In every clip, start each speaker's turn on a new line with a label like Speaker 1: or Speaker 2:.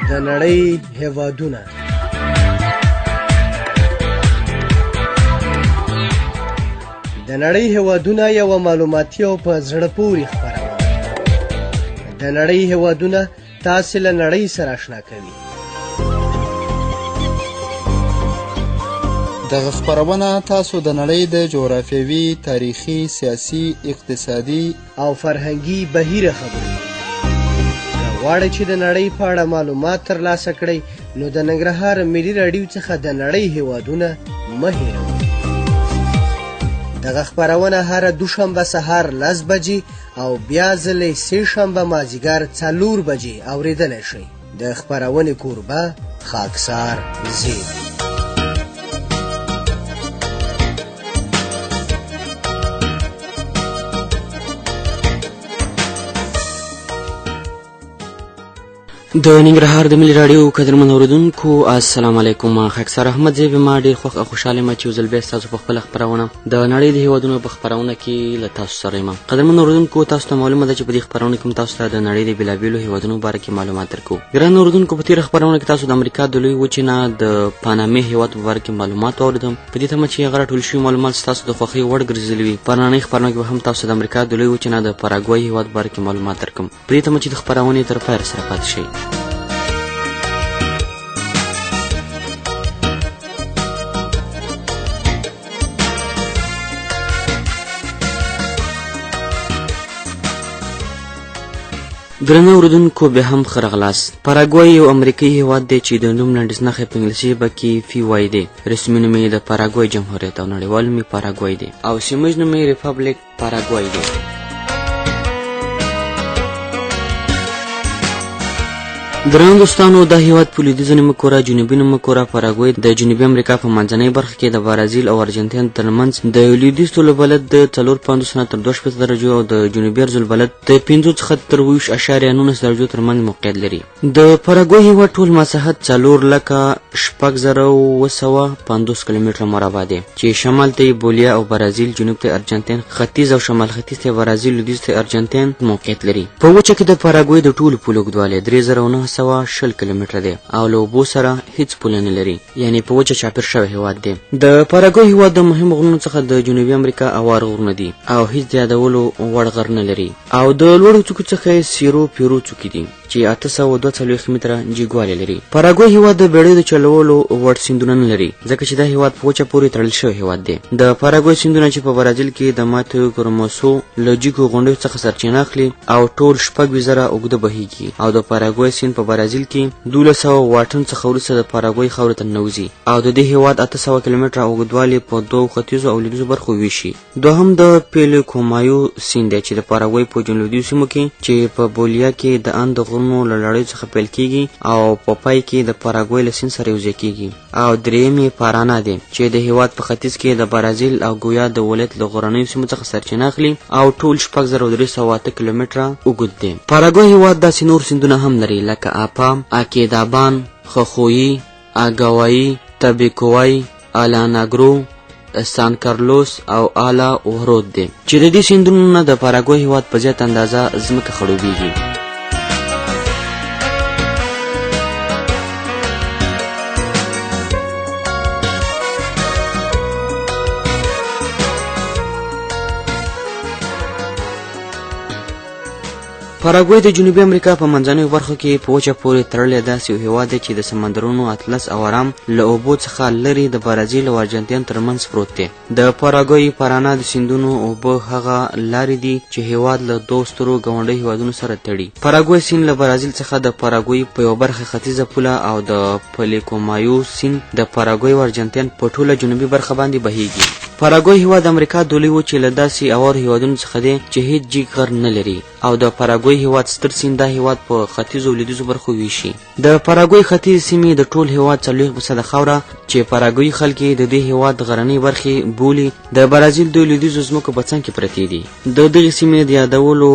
Speaker 1: د نړۍ هیوادونه. د نړۍ هیوادونه یو معلوماتي او په زړه پورې خبرونه. د نړۍ هیوادونه تاسو له نړۍ سره آشنا کوي.
Speaker 2: دغه خبرونه تاسو د نړۍ د جغرافیوي، تاریخي، سیاسي، اقتصادي
Speaker 1: او فرهنګي بهیره خبرې. غواړئ چې د نړۍ په اړه معلومات ترلاسه کړئ نو د ننګرهار ملي راډیو څخه د نړۍ هیوادونه مه هېروئ. دغه خبرونه هره دوشنبه سهار 10 بجې او بیا ځلې سه شنبه مازدیګر 4 بجې اورېدلی شئ. د خبرونې کوربه خاکسار زید.
Speaker 3: د ننګرهار د ملي راډیو قدرمن اوریدونکو السلام علیکم. خاکسار احمد زیب ما ډېر خوښ او خوشحاله یم چې یو ځل بیا ستاسو په خپله خپرونه د نړۍ د هیوادونو په خپرونه کې له تاسو سره یم. قدرمن اوریدونکو تاسو ته معلومه ده چې په دې خپرونه کې تاسو ته د نړۍ د بېلابېلو هیوادونو په باره کې معلومات درکوو. ګران اوریدونکو په تېره خپرونه کې تاسو د امریکا د لویې وچې نه د پانامې هیواد په باره کې معلومات واورېدم. په دې تمه چې هغه راټول شوي معلومات ستاسو د خوښۍ وړ ګرځېدلي وي. په نننۍ خپرونه کې به هم تاسو د امریکا د لویې وچې نه د پاراګوای هیواد په باره کې معلومات درکړم. په دې تمه چې د خپرونې تر پایه سره پاتې شئ. درنه اوریدونکو بیا هم ښه راغلاست. پاراګوای یو امریکایي هیواد دی چې د نوم لنډیز نښې په انګلیسي ژبه کې فی وای دی. رسمي نوم یې د پاراګوای جمهوریت او نړیوال نوم یې پاراګوای دی او سیمه ییز نوم یې ریپبلیک پاراګوای دی. درنو دوستانو دا هیواد په لویدیځه نیمهکره، جنوبي نیمهکره، پاراګوای د جنوبي امریکا په منځنۍ برخه کې د برازیل او ارجنټاین ترمنځ د لویدیځ طولبلد د 450 نه تر 260 درجو او د جنوبي عرضالبلد د 5 څخه تر 20.19 درجو ترمنځ موقعیت لري. د پاراګوای هیواد ټول مساحت 4,6,750 کیلومتره مربع دی چې شمال ته بولیا او برازیل، جنوب ته ارجنټاین، ختیځ او شمال ختیځ ته برازیل، لویدیځ ته ارجنټاین موقعیت لري. په وچه کې د پاراګوای د ټولو پولو اوږدوالی 3,910 کیلومتره دی او له اوبو سره هیڅ پوله نه لري، یعنی په وچه چاپیر شوی هیواد دی. د پاراګوای هیواد د مهمو غرونو څخه د جنوبي امریکا اوار غرونه دي او هیڅ د یادولو وړ غر نه لري او د لوړو څوکو څخه یې سیرو پیرو څوکې دي چې 842 متره جګوالی لري. پاراګوای هیواد د بیړیو د چلولو وړ سیندونه نه لري ځکه چې دا هیواد په وچه پورې تړل شوی هیواد دی. د پاراګوای سیندونه چې په برازیل کې د ماتیو ګروموسو له جګو غونډیو څخه سرچینه اخلي او ټول 6,000 اوږده بهیږي او د پاراګوای سیند په برازیل کې 1200 واټن څخه وروسته د پاراګوای خاورې ته ننوځي او د دې هیواد 800 کیلومتره اوږدوالی په 2 ختیځو او لویدیځو برخو ویشي. دوهم د پیلیکومایو سیند دی چې د پاراګوای په جنوبي سیمو کې چې په بولیا کې د اند غرونو له لړیو څخه پیل کیږي او په پای کې د پاراګوای له سیند سره یوځای کیږي. او دریم یې پارانا دی چې د هیواد په ختیځ کې د برازیل او ګویا د ولایت له غرنیو سیمو څخه سرچینه اخلي او ټول 6,308 کیلومتره اوږد دی. پاراګوای هیواد داسې نور سیندونه هم لري لکه آپا، اکیدابان، خخویی، آګاوایی، تبیکوای، آلاناګرو، سان کارلوس او آلا وهرود دی چې د دې سیندونو نه د پاراګوای هیواد په زیات اندازه ځمکه خړوبیږي. پاراګوای د جنوبي امریکا په منځنیو برخو کې په وچه پورې تړلی داسې یو هیواد دی چې د سمندرونو اطلس او ارام له اوبو څخه لرې د برازیل او ارجنټاین ترمنځ پروت دی. د پاراګوای پارانا د سیندونو اوبه هغه لارې دي چې هیواد له دوه سترو ګاونډیو هیوادونو سره تړي. پاراګوای سیند له برازیل څخه د پاراګوای په یوه برخه ختیځه پوله او د پیلیکومایو سیند د پاراګوای او ارجنټاین په ټوله جنوبي برخه باندې بهیږي. پاراګوای هیواد د امریکا د لویې وچې له داسې اوار هیوادونو څخه دی چې هیڅ جګ غر نه لري او د پاراګوای هیواد ستر سیند دا هیواد په ختیځو او لویدیځو برخو ویشي. د پاراګوای ختیځ سیمې د ټول هیواد 40% خاوره چې پاراګوي خلک د دې هیواد غرنۍ برخې بولي د برازیل د لویدیځو ځمکو په څنګ کې پرتې دي. د دغې سیمې د یادولو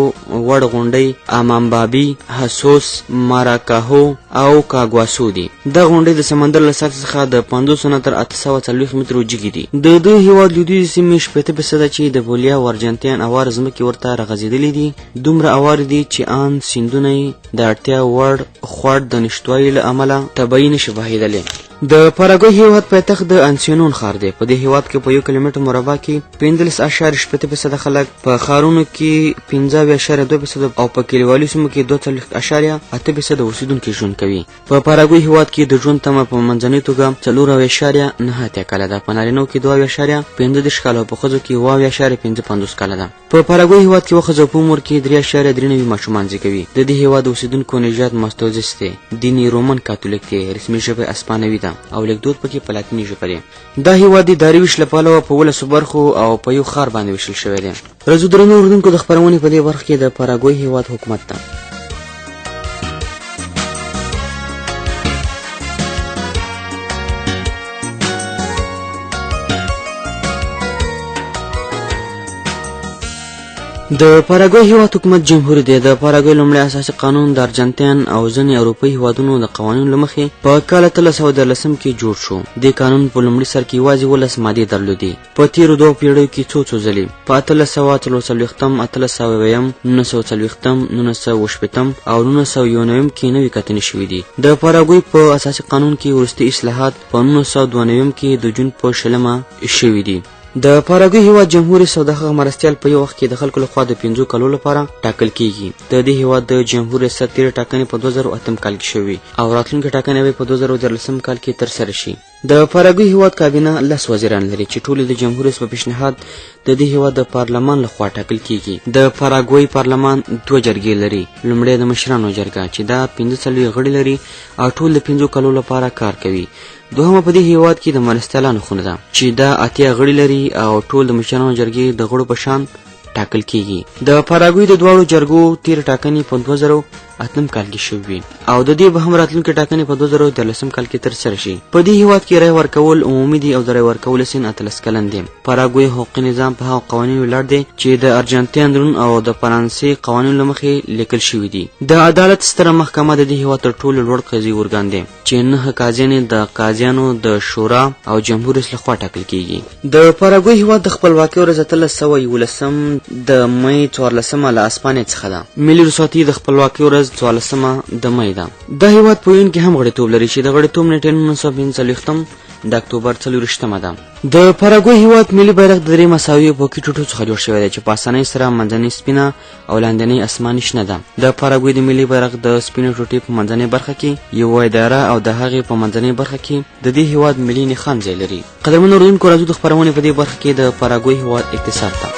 Speaker 3: وړ غونډۍ امامبابي، حسوس، ماراکاهو او کاګواسو دي. دا غونډۍ د سمندر له سطح څخه د 500 نه تر 840 مترو جګې دي. د دې هیواد لویدیځې سیمې 80% چې د بولیا او ارجنټاین اوار ځمکې ورته رغځېدلې دي. دومره اوار دي چې ان سیندونه د اړتیا وړ خوړ د نشتوالي له امله طبیعي نشي بهېدلی. د پاراګوي هیواد پایتخت د انسیونون ښار دی. په دې هیواد کې په 1 کیلومتر مربع کې 15.8% خلک، په ښارونو کې 15.2% او په کلیوالي سیمو کې 2.8% اوسیدونکي ژوند کوي. په پاراګوي هیواد کې د ژوند تمه په منځنۍ توګه 4.9 کاله ده، په نارینه‌و کې 2.15 کاله او په ښځو کې 2.55 کاله ده. په پاراګوي هیواد کې ښځو په عمر کې 3.93 ماشومان زیږوي. د دې هیواد اوسیدونکو نژاد مستوزس دی. دین یې رومن کاتولیک دی. رسمي ژبه اسپانوي ده او لیکدود پکې په لاتیني ژبه دی. دا هیواد د اداري ویش له پلوه په 12 برخو او په یو ښار باندې ویشل شوی دی. راځو درنو اورېدونکو، د خپرونې په دې برخه کې د پاراګوي هیواد حکومت ته. د پاراګوي هیواد حکومت جمهوری دی. د پاراګوي لومړی اساسي قانون د ارجنټاین او ځینې اروپایي هیوادونو د قوانینو له مخې په کال 1313 کې جوړ شو. د قانون په لومړي سر کې یوازې 12 مادې درلودې. په تیرو 2 پیړیو کې څو ځلې په 1840، 1840، 1940، 1980 او 1991 کې نوې کتنې شوې دي. د پاراګوي په اساسي قانون کې وروستي اصلاحات په 1992 کې د جون په 20 شوي دي. د پاراګوي هیواد جمهور ریاست او دغه مرستیال په یو وخت کې د خلکو لخوا د 5 کالو لپاره ټاکل کیږي. د دې هیواد د جمهور ریاست تیر ټاکنې په 2008 کال کې شوې او راتلونکي ټاکنې به په 2013 کال کې ترسره شي. د پاراګوي هیواد کابینه 10 وزیران لري چې ټول د جمهور رئیس په پیشنهاد د دې هیواد د پارلمان لخوا ټاکل کیږي. د پاراګوي پارلمان 2 جرګې لري. لومړی د مشرانو جرګه چې دا 15 غړي لري او ټول د 5 کالو لپاره کار کوي. دوهمه په دې هیواد کې د مرستیالانو خونه ده چې دا 8 غړي لري او ټول د مشرانو جرګې د غړو په شان ټاکل کیږي. د پاراګوي د دواړو جرګو تیر ټاکنې په 2008 کال کې شوې او د دې به هم راتلونکي ټاکنې په 2013 کال کې ترسره شي. په دې هیواد کې رای ورکول عمومي دي او د رای ورکولو سن 13 کلن دی. پاراګوي حقوقي نظام په هغو قوانینو ولاړ دی چې د ارجنټاین درون او د فرانسې قوانینو له مخې لیکل شوي دي. د عدالت ستره محکمه د دې هیواد تر ټولو لوړ قضایي ارګان دی چې 9 قاضیان د قاضیانو د شورا او جمهور رئیس لخوا ټاکل کیږي. د پاراګوي هیواد د خپلواکۍ ورځ 1311 د مې 14 له اسپانیې څخه ده. ملي رخصتي د خپلواکۍ ورځ 14 د مې ده. د هیواد په یون کې هم غړیتوب لري چې د غړیتوب نیټه 1945 د اکتوبر 24 ده. د پاراګوي هیواد ملي بیرغ د 3 مساوي پوکي ټوټو څخه جوړ شوی دی چې په اسانۍ سره منځنۍ سپینه او لاندنۍ اسماني شنه ده. د پاراګوي د ملي بیرغ د سپینې ټوټې په منځنۍ برخه کې یو اداره او د هغې په منځنۍ برخه کې د دې هیواد ملي نښان ځای لري. قدرمنو اورېدونکو، راځو د خپرونې په دې برخه کې د پاراګوي هیواد اقتصاد ته.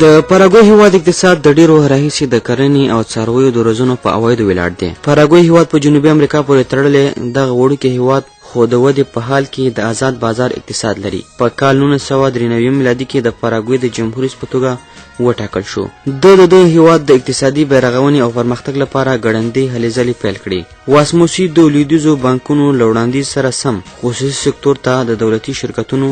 Speaker 3: د پاراګوي هیواد اقتصاد د ډیرو راهیسې د کرنې او څارویو د روزنو په عوایدو ولاړ دی. پاراګوي هیواد په جنوبي امریکا پورې تړلی دغه وړوکی هیواد خو د ودې په حال کې د آزاد بازار اقتصاد لري. په کال 1993 میلادي کې د پاراګوي د جمهور رئیس په توګه وټاکل شو. د هیواد د اقتصادي بیارغونې او پرمختګ لپاره ګړندۍ هلې ځلې پیل کړې. واسموسي د لویدیځو بانکونو له وړاندیز سره سم خصوصي سکتور ته د دولتي شرکتونو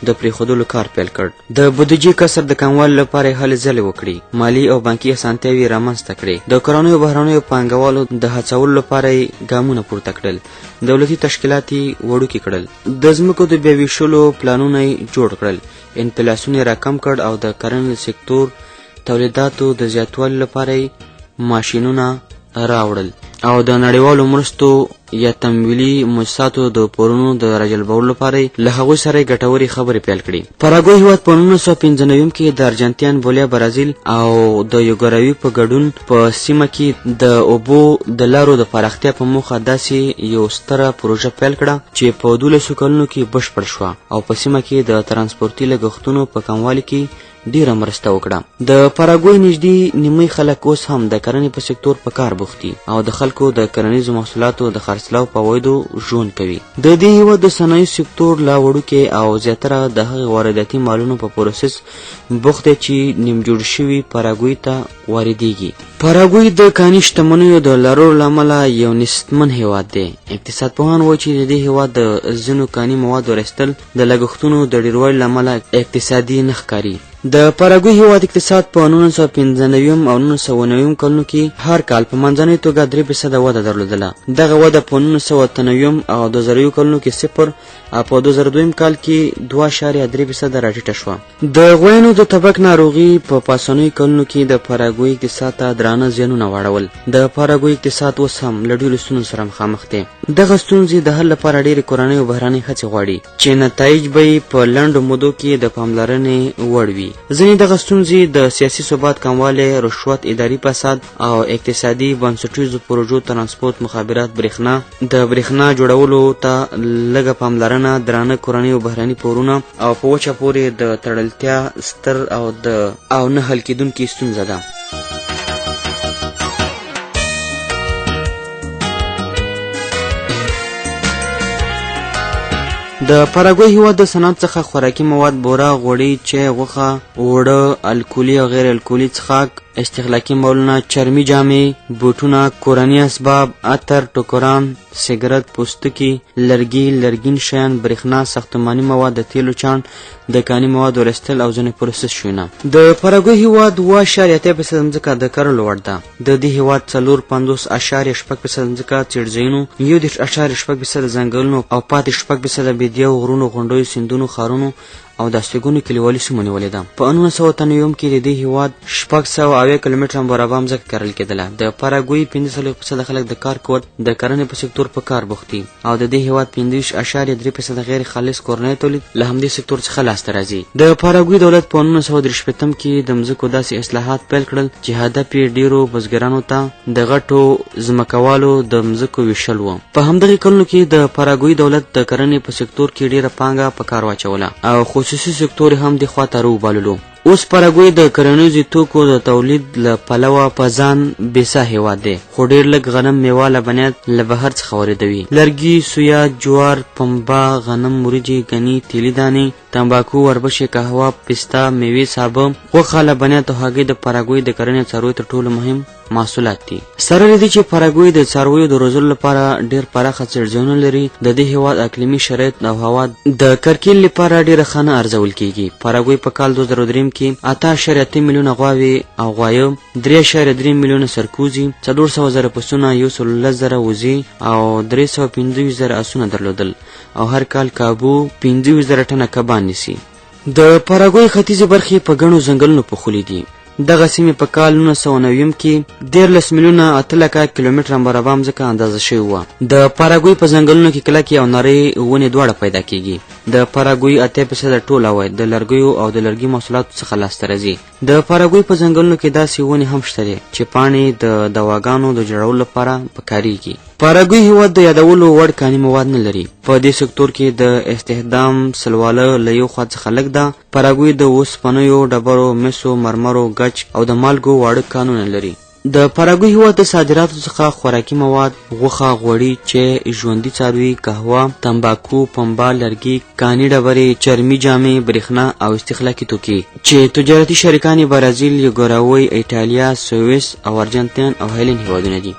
Speaker 3: د پریښودلو کار پیل کړ. د بودیجې کسر د کموالي لپاره هلې ځلې وکړي. مالي او بانکي اسانتیاوې رامنځته کړې. د کورنیو بهرنیو پانګوالو د هڅولو لپاره یې ګامونه پورته کړل. دولتي تشکیلات یې وړوکي کړل. د ځمکو د بیا ویشلو پلانونه یې جوړ کړل. انفلاسیون یې راکم کړ او د کرنې سکتور تولیداتو د زیاتوالي لپاره یې ماشینونه راوړل او د نړیوالو مرستو یا تمویلي مؤسساتو د پورونو د راجلبولو لپاره له هغوی سره ګټورې خبرې پیل کړې. پاراګوي هیواد په 1995 کې د ارجنټاین، بولیا، برازیل او د یوګراوي په ګډون په سیمه کې د اوبو د لارو د پراختیا په موخه داسې یو ستره پروژه پیل کړه چې په 12 کلونو کې بشپړ شوه او په سیمه کې د ترانسپورتي لګښتونو په کموالي کې ډیره مرسته وکړه. د پاراګوای نږدې نیمه خلک اوس هم د کرنې په سکتور په کار بوخت دي او د خلکو د کرنیزو محصولاتو د خرڅلاو په عوایدو ژوند کوي. د دې هیواد د صنایعي سکتور لا وړوکی او زیاتره د هغې وارداتي مالونو په پروسس بوخت دی چې نیم جوړ شوي پاراګوای ته واردیږي. پاراګوای د کاني شتمنیو د لرلو له امله یو نسبتمن هیواد دی. اقتصاد پوهان وایي چې د دې هیواد د ځینو کاني موادو رایستل د لګښتونو د ډیروالي له امله اقتصادي نه ښکاري. د پاراګوای هیواد اقتصاد په 1995 او 1990 کلونو کې هر کال په منځنۍ توګه 3% وده درلودله. دغه وده په 1993 او 2001 کلونو کې 0 او په 2002 کال کې 2.3% راټیټه شوه. د غویانو د تبک ناروغي په پاسنیو کلونو کې د پاراګوای اقتصاد ته درانه زیانونه واړول. د پاراګوای اقتصاد اوس هم له ډېرو ستونزو سره مخامخ دی. دغه ستونزې د حل لپاره ډېرې کورنۍ او بهرنۍ هڅې غواړي چې نتایج به یې په لنډو مودو کې د پاملرنې وړ وي. ځینې دغه ستونزې د سیاسي ثبات کموالی، رشوت، اداري فساد او اقتصادي بنسټیزو پروژو ترانسپورت، مخابرات، برېښنا، د برېښنا جوړولو ته لږه پاملرنه، درانه کورنۍ او بهرني پورونه او په وچه پورې د تړلتیا ستر او نه حل کېدونکې ستونزه ده. د پاراګوای هیواد د صنعت څخه خوراکي مواد، بوره، غوړي، چای، غوښه، اوړه، الکولي او غیر الکولي څښاک، استهلاکي مالونه، چرمي جامې، بوټونه، کورني اسباب، عطر، ټوکران، سګرټ، پوستکي، لرګي، لرګین شیان، برېښنا، ساختماني مواد، د تیلو چاڼ، د کاني موادو رایستل او ځینې پروسس شویونه. د پاراګوای هیواد 7.8% ځمکه د کرلو وړ ده. د دې هیواد 54.6% ځمکه څړځایونو، 1.6% ځنګلونو او 5.6% بېدیاو غرونو، غونډیو، سیندونو، ښارونو او د استوګنو کلیوالي سیمو نیولې ده. په 1993 کې د دې هیواد 680 کیلومتره مربع ځمکه کرل کېدله. د پاراګوای 45% خلک د کار قوت د کرنې په سکتور په کار بوخت دي او د دې هیواد 25.3% غیر خالص کورنی تولید له همدې سکتور څخه لاسته راځي. د پاراګوای دولت په 1983 کې د مځکو داسې اصلاحات پیل کړل چې هدف یې ډیرو بزګرانو ته د غټو ځمکوالو د مځکو ویشل و. په همدغې کلونو کې د پاراګوای دولت د کرنې په سکتور کې ډیره پانګه په کار واچوله او خصوصي سکتور هم د خوا ته راوباللو. اوس پاراګوای د کرنیزو توکو د تولید له پلوه په ځان بېسا هیواد دی، خو ډېر لږ غنم، میوه، لبنیات له بهر څخه واردوي. لرګي، سویا، جوار، پنبه، غنم، وریجې، ګني، تیلي دانې، تمباکو، وربشې، قهوه، پسته، میوې، سابه، غوښه، لبنیات او هګۍ د پاراګوای د کرنې څارویو تر ټولو مهم محصولات دي. سره له دې چې پاراګوای د څارویو د روزلو لپاره ډېر پراخه څړځایونه لري، د دې هیواد اقلیمي شرایط او هوا د کرکیل لپاره ډېره ښه نه ارزول کېږي. پاراګوای په کال 2003 کې 8.8 میلیونه غواوې او غوایه، 3.3 میلیونه سرکوزي، 400,000 پسونه، 110,000 وزې او 325,000 اسونه درلودل او هر کال کابو 15,000 ټنه کبان نیسي. د پاراګوای ختیځې برخې په ګڼو ځنګلونو پوښلي دي. دغه سیمې په کال 1990 کې 13 میلیونه 8 کیلومتره مربع ځمکه اندازه شوې وه. د پاراګوای په ځنګلونو کې کلکې او نرۍ ونې دواړه پیدا کېږي. د پاراګوای 80% ټول عواید د لرګیو او د لرګي محصولاتو څخه لاسته راځي. د پاراګوای په ځنګلونو کې داسې ونې هم شته دي چې پاڼې د دواګانو د جوړولو لپاره پکارېږي. پاراګوای هیواد د یادولو وړ کاني مواد نه لري. په دې سکتور کې د استخدام سلواله له یو خوا څخه لږ ده. پاراګوای د اوسپنیو، ډبرو، مسو، مرمرو، ګچ او د مالګو واړه کانونه لري. د پاراګوای هیواد د صادراتو څخه خوراکي مواد، غوښه، غوړي، چای، ژوندي څاروي، قهوه، تمباکو، پنبه، لرګي، کاني ډبرې، چرمي جامې، برېښنا او استهلاکي توکي چې تجارتي شریکان یې برازیل، یوګوراوی، ایټالیا، سویس او ارجنټاین او هیلین هیوادونه دي.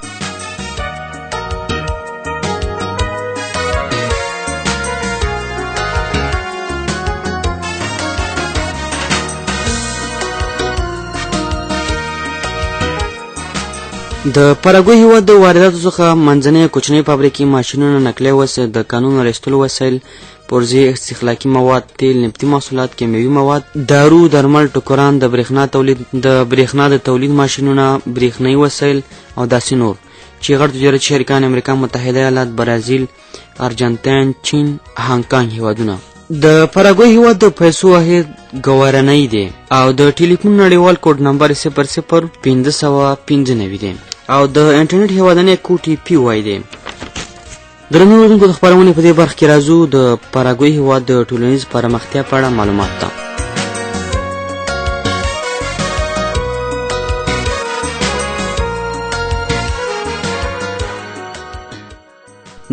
Speaker 3: د پاراګوای هیواد د وارداتو څخه منځنۍ کوچنۍ فابریکې، ماشینونه، نقلیه وسایل، د کانونو رایستلو وسایل، پرزې، استهلاکي مواد، تیل، نفتي محصولات، کیمیاوي مواد، دارو، درمل، ټوکران، د برېښنا د تولید ماشینونه، برېښنایي وسایل او داسې نور چې غټ تجارتي شریکان امریکا متحده ایالات، برازیل، ارجنټاین، چین، هانګ کانګ هیوادونه. د پاراګوای هیواد د پیسو واحد ګوارنۍ دی او د ټلیفون نړیوال کوډ نمبر 00-595 دی او د انټرنیټ هیوادنۍ کوډ PY دی. درنو اوریدونکو، د خپرونې په دې برخه کې راځو د پاراګوای هیواد د ټولنیز پرمختیا په اړه معلومات ته.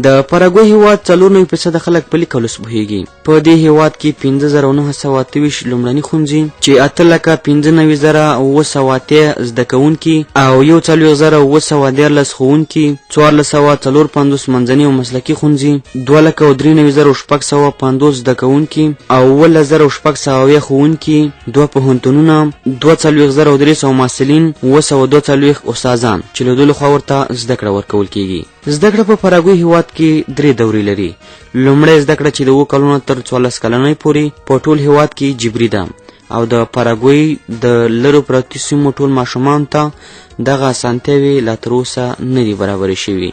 Speaker 3: د پاراګوای هیواد 94% خلک په لیکلو پوهیږي. په دې هیواد کې 5928 لومړني ښوونځي چې 8,95,908 زده کوونکي او 41,914 ښوونکي، 1454 منځني او مسلکي ښوونځي، 2,93,650 زده کوونکي او 10,670 ښوونکي، 2 پوهنتونونه، 42,300 محصلین، 942 استادان چې له دوی لخوا ورته زده کړه ورکول کیږي. زده کړه په پاراګوای هیواد کې 3 دورې لري. لومړی زده کړه چې د 7 کلونو تر 14 کلنۍ پورې په ټول هیواد کې جبري ده او د پاراګوای د لرو پرتو سیمو ټول ماشومان ته دغه اسانتیاوې لا تر اوسه نه دي برابرې شوي.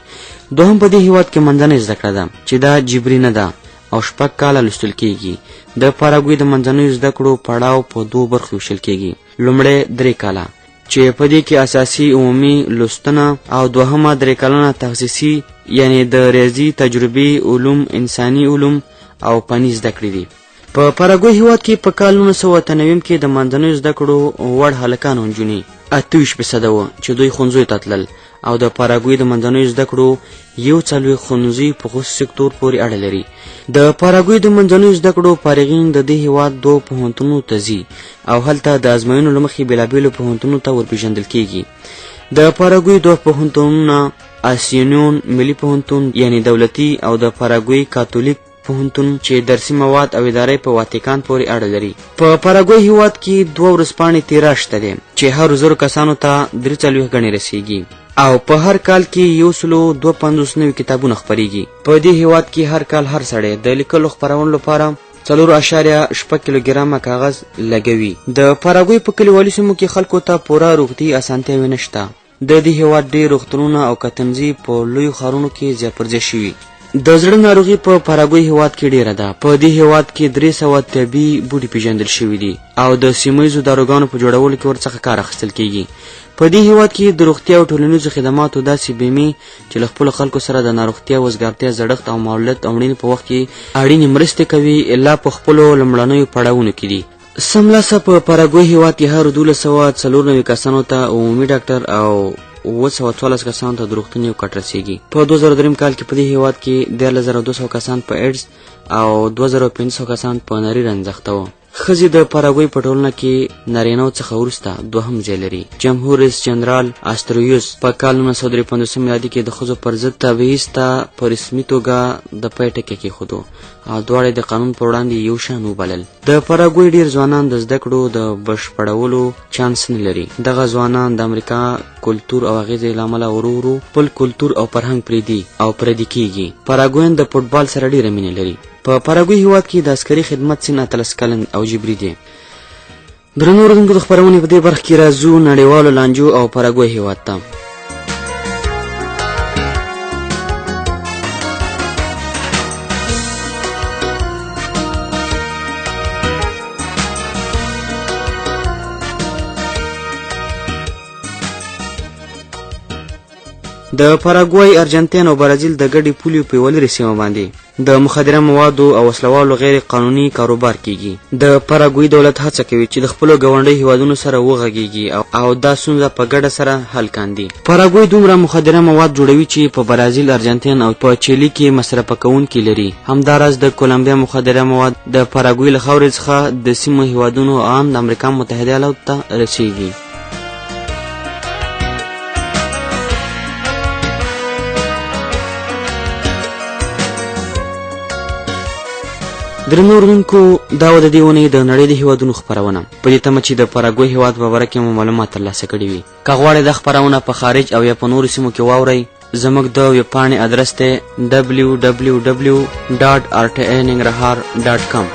Speaker 3: دوهم په دې هیواد کې منځنۍ زده کړه ده چې دا جبري نه ده او 6 کاله لوستل کیږي. د پاراګوای د منځنیو زده کړو پړاو په 2 برخو ویشل کیږي. لومړی 3 کاله چې په دې کې اساسي عمومي لوستنه او دوهمه 3 کلنه تخصصي یعنی د ریاضي، تجربي علوم، انساني علوم او فني زده کړې دي. په پاراګوای هیواد کې په کال 1990 کې د منځنیو زده کړو وړ هلکان او نجونې 28% وو چې دوی ښوونځیو ته تلل او د پاراګوای د منځنیو زده کړو 40 ښوونځي په خصوصي سکتور پورې اړه لري. د پاراګوای د منځنیو زده کړو فارغین د دې هیواد 2 پوهنتونونو ته ځي او هلته د ازموینو له مخې بېلابېلو پوهنتونونو ته ورپېژندل کیږي. د پاراګوای 2 پوهنتونونه اسیونیون ملي پوهنتون یعنی دولتي او د پاراګوای کاتولیک پوهنتون چې درسي مواد او ادارې په واتیکان پورې اړه لري. په پاراګوای هیواد کې 2 ورځپاڼې تیراژ شته چې هر 1000 کسانو ته 43 ګڼې رسیږي او په هر کال کې 152 نوي کتابونه خپریږي. په دې هیواد کې هر کال هر سړی د لیکلو خپرولو لپاره 4.6 کیلوګرامه کاغذ لګوي. د پاراګوای په کلیوالي سیمو کې خلکو ته پوره روغتي اسانتیاوې نشته. د دې هیواد ډېر روغتونونه او کتنځي په لویو ښارونو کې ځای پر ځای شوي. د زړه ناروغي په پاراګوای هیواد کې ډیره ده. په دې هیواد کې 300 طبي بوټي پیژندل شوي دي او د سیمهییزو داروګانو په جوړولو کې ورڅخه کار اخیستل کیږي. په دې هیواد کې د روغتیا او ټولنیزو خدماتو داسې بیمې چې له خپلو خلکو سره د ناروغتیا، وزګارتیا، زړښت او مولدیت او مړینې په وخت کې اړینې مرستې کوي لا په خپلو لومړنیو پړاوونو کې دي. سملاسه په پاراګوای هیواد کې هر 1294 کسانو ته عمومي ډاکټر او 714 کسانو ته د روغتون یو کټ رسیږي. په 2003 کال کې په دې هیواد کې 13200 کسان په ایډز او 2500 کسان په نري رنځ اخته وو. ښځې د پاراګوای په ټولنه کې نارینه‌و څخه وروسته 2هم ځای لري. جمهور رئیس جنرال آسترویوس په کال 1953 میلادي کې د ښځو پر ضد تبعیض ته په رسمي توګه د پای ټکی کېښودو او دواړه د قانون پر وړاندې یو شان وبلل. د پاراګوای ډېر ځوانان د زده کړو د بشپړولو چانس نه لري. دغه ځوانان د امریکا کلتور او اغېزې له امله ورو ورو خپل کلتور او فرهنګ پرېږدي او پردي کېږي. پاراګوایان د فوټبال سره ډېره مینه لري. په پاراګوای هیواد کې د عسکري خدمت سن 13 کلن او جبري دی. درنو اورېدونکو د خپرونې په دې برخه کې راځو نړیوالو لانجو او پاراګوای هیواد ته. د پاراګوای، ارجنټاین او برازیل د ګډې پولې په یوه لرې سیمه باندې د مخدره موادو او وسلوالو غیر قانوني کاروبار کیږي. د پاراګوای دولت هڅه کوي چې د خپلو ګاونډي هیوادونو سره وغږیږي او دا ستونزه په ګډه سره حل کاندي. پاراګوای دومره مخدره مواد جوړوي چې په برازیل، ارجنټاین او په چیلي کې مصرف کوونکي لري. همداراز د کولمبیا مخدره مواد د پاراګوای له خاورې څخه د سیمو هیوادونو عام د امریکا متحده ایالاتو ته رسیږي. درنو اورېدونکو دا وه د دې اونۍ د نړۍ د هیوادونو خپرونه. په دې تمه چې د پاراګوای هیواد په باره کې مو معلومات ترلاسه کړي وي. که غواړئ دا خپرونه په خارج او یا په نورو سیمو کې واورئ، زموږ د ویبپاڼې ادرس دی www.rtinengrahar.com.